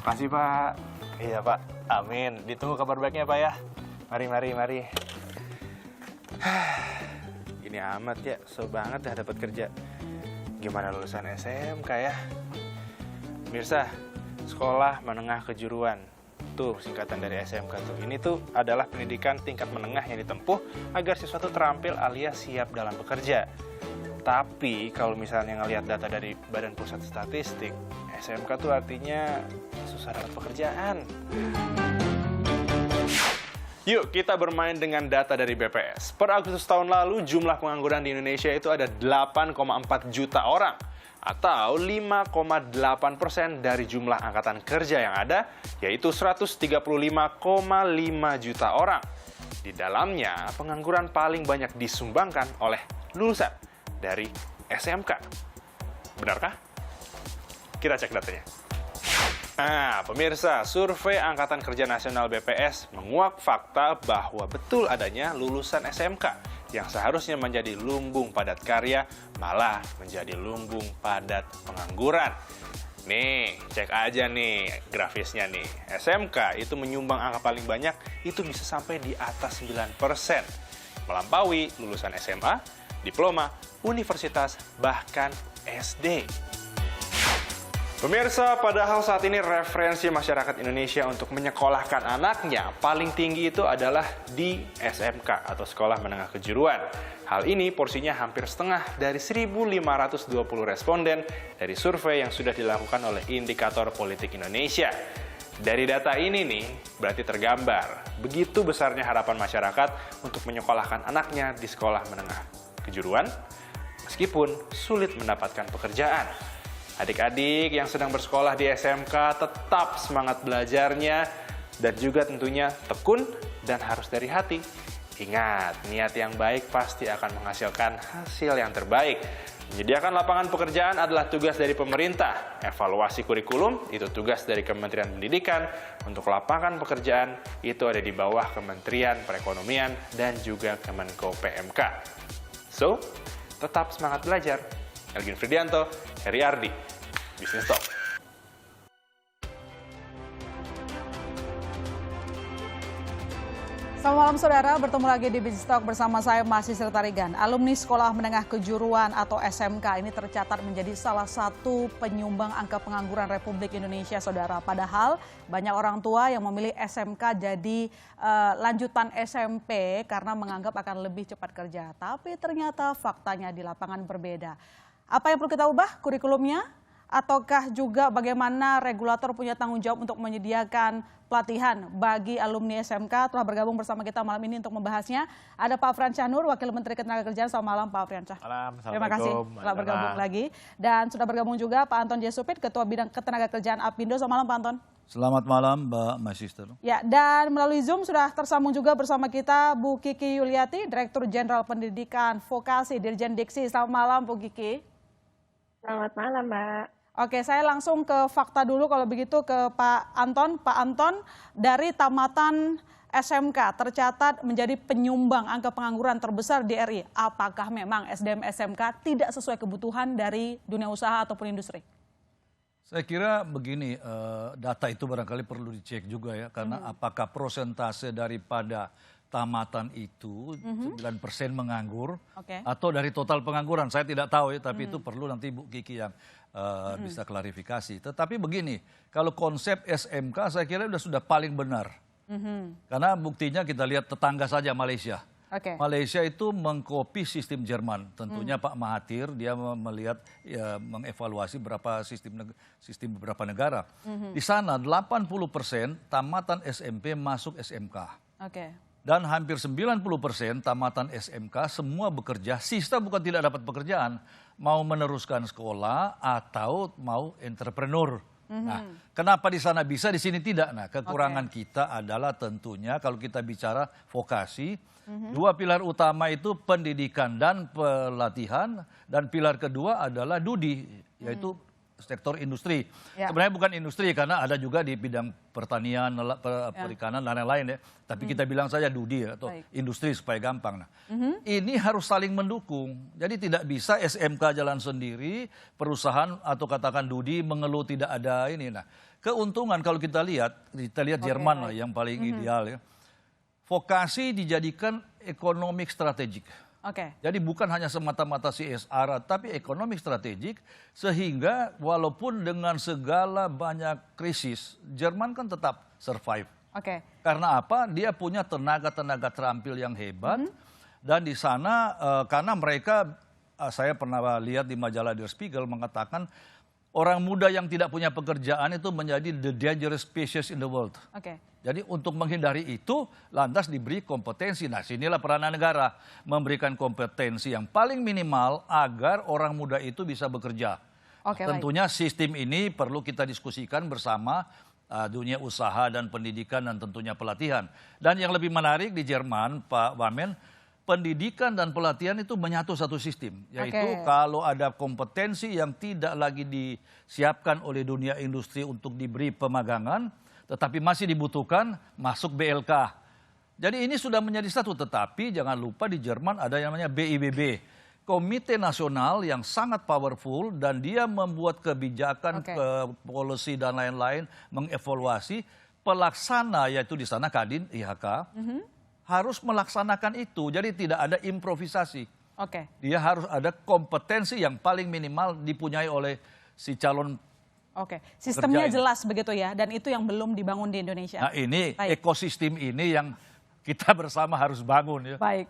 Makasih Pak. Iya Pak, amin. Ditunggu kabar baiknya Pak ya. Mari. Ini amat ya, so banget dah dapat kerja. Gimana lulusan SMK ya? Mirsa, Sekolah Menengah Kejuruan. Tuh singkatan dari SMK tuh. Ini tuh adalah pendidikan tingkat menengah yang ditempuh agar siswa tuh terampil alias siap dalam bekerja. Tapi kalau misalnya ngelihat data dari Badan Pusat Statistik, SMK tuh artinya susah dapat pekerjaan. Yuk kita bermain dengan data dari BPS. Per Agustus tahun lalu jumlah pengangguran di Indonesia itu ada 8,4 juta orang. Atau 5,8% dari jumlah angkatan kerja yang ada, yaitu 135,5 juta orang. Di dalamnya, pengangguran paling banyak disumbangkan oleh lulusan dari SMK. Benarkah? Kita cek datanya. Nah, pemirsa, survei Angkatan Kerja Nasional BPS menguak fakta bahwa betul adanya lulusan SMK yang seharusnya menjadi lumbung padat karya, malah menjadi lumbung padat pengangguran. Nih, cek aja nih grafisnya nih. SMK itu menyumbang angka paling banyak, itu bisa sampai di atas 9%. Melampaui lulusan SMA, diploma, universitas, bahkan SD. Pemirsa, padahal saat ini referensi masyarakat Indonesia untuk menyekolahkan anaknya paling tinggi itu adalah di SMK atau Sekolah Menengah Kejuruan. Hal ini porsinya hampir setengah dari 1.520 responden dari survei yang sudah dilakukan oleh Indikator Politik Indonesia. Dari data ini nih, berarti tergambar begitu besarnya harapan masyarakat untuk menyekolahkan anaknya di Sekolah Menengah Kejuruan, meskipun sulit mendapatkan pekerjaan. Adik-adik yang sedang bersekolah di SMK tetap semangat belajarnya dan juga tentunya tekun dan harus dari hati. Ingat, niat yang baik pasti akan menghasilkan hasil yang terbaik. Menyediakan lapangan pekerjaan adalah tugas dari pemerintah. Evaluasi kurikulum itu tugas dari Kementerian Pendidikan. Untuk lapangan pekerjaan itu ada di bawah Kementerian Perekonomian dan juga Kemenko PMK. So, tetap semangat belajar. Elgin Fridianto, Heri Ardi, Business Talk. Selamat malam saudara, bertemu lagi di Business Talk bersama saya Masih Tarigan. Alumni Sekolah Menengah Kejuruan atau SMK ini tercatat menjadi salah satu penyumbang angka pengangguran Republik Indonesia saudara. Padahal banyak orang tua yang memilih SMK jadi lanjutan SMP karena menganggap akan lebih cepat kerja. Tapi ternyata faktanya di lapangan berbeda. Apa yang perlu kita ubah kurikulumnya? Ataukah juga bagaimana regulator punya tanggung jawab untuk menyediakan pelatihan bagi alumni SMK? Telah bergabung bersama kita malam ini untuk membahasnya. Ada Pak Afriansyah Nur, Wakil Menteri Ketenagakerjaan. Selamat malam Pak Afriansyah. Malam, terima kasih telah bergabung lagi. Dan sudah bergabung juga Pak Anton Jesupit, Ketua Bidang Ketenagakerjaan Apindo. Selamat malam Pak Anton. Selamat malam Mbak Masister. Ya, dan melalui Zoom sudah tersambung juga bersama kita Bu Kiki Yuliati, Direktur Jenderal Pendidikan Vokasi Dirjen Diksi. Selamat malam Bu Kiki. Selamat malam Mbak. Oke, saya langsung ke fakta dulu kalau begitu ke Pak Anton. Pak Anton, dari tamatan SMK tercatat menjadi penyumbang angka pengangguran terbesar di RI. Apakah memang SDM SMK tidak sesuai kebutuhan dari dunia usaha ataupun industri? Saya kira begini, data itu barangkali perlu dicek juga ya, karena apakah persentase daripada tamatan itu 9% menganggur atau dari total pengangguran. Saya tidak tahu ya, tapi itu perlu nanti Bu Kiki yang bisa klarifikasi. Tetapi begini, kalau konsep SMK saya kira sudah paling benar. Karena buktinya kita lihat tetangga saja Malaysia. Malaysia itu mengkopi sistem Jerman. Tentunya Pak Mahathir dia melihat ya, mengevaluasi beberapa sistem beberapa negara. Di sana 80% tamatan SMP masuk SMK. Dan hampir 90% tamatan SMK semua bekerja, sisa bukan tidak dapat pekerjaan, mau meneruskan sekolah atau mau entrepreneur. Nah, kenapa di sana bisa, di sini tidak? Nah, kekurangan kita adalah tentunya kalau kita bicara vokasi, dua pilar utama itu pendidikan dan pelatihan, dan pilar kedua adalah DUDI, yaitu sektor industri. Ya. Sebenarnya bukan industri karena ada juga di bidang pertanian, perikanan dan lain-lain ya. Tapi kita bilang saja Dudi ya, atau industri supaya gampang. Nah, ini harus saling mendukung. Jadi tidak bisa SMK jalan sendiri, perusahaan atau katakan Dudi mengeluh tidak ada ini. Nah, keuntungan kalau kita lihat Jerman lah yang paling ideal ya. Vokasi dijadikan ekonomi strategik. Jadi bukan hanya semata-mata CSR, tapi ekonomi strategik, sehingga walaupun dengan segala banyak krisis, Jerman kan tetap survive. Karena apa? Dia punya tenaga-tenaga terampil yang hebat, dan di sana karena mereka, saya pernah lihat di majalah Der Spiegel mengatakan, orang muda yang tidak punya pekerjaan itu menjadi the dangerous species in the world. Jadi untuk menghindari itu, lantas diberi kompetensi. Nah, sinilah peranan negara, memberikan kompetensi yang paling minimal agar orang muda itu bisa bekerja. Tentunya sistem ini perlu kita diskusikan bersama dunia usaha dan pendidikan dan tentunya pelatihan. Dan yang lebih menarik di Jerman, Pak Wamen, pendidikan dan pelatihan itu menyatu satu sistem. Yaitu kalau ada kompetensi yang tidak lagi disiapkan oleh dunia industri untuk diberi pemagangan, tetapi masih dibutuhkan, masuk BLK. Jadi ini sudah menjadi satu, tetapi jangan lupa di Jerman ada yang namanya BIBB. Komite Nasional yang sangat powerful dan dia membuat kebijakan, policy dan lain-lain, mengevaluasi pelaksana, yaitu di sana Kadin, IHK, harus melaksanakan itu. Jadi tidak ada improvisasi. Dia harus ada kompetensi yang paling minimal dipunyai oleh si calon. Sistemnya jelas begitu ya, dan itu yang belum dibangun di Indonesia. Nah ini ekosistem ini yang kita bersama harus bangun ya. Baik.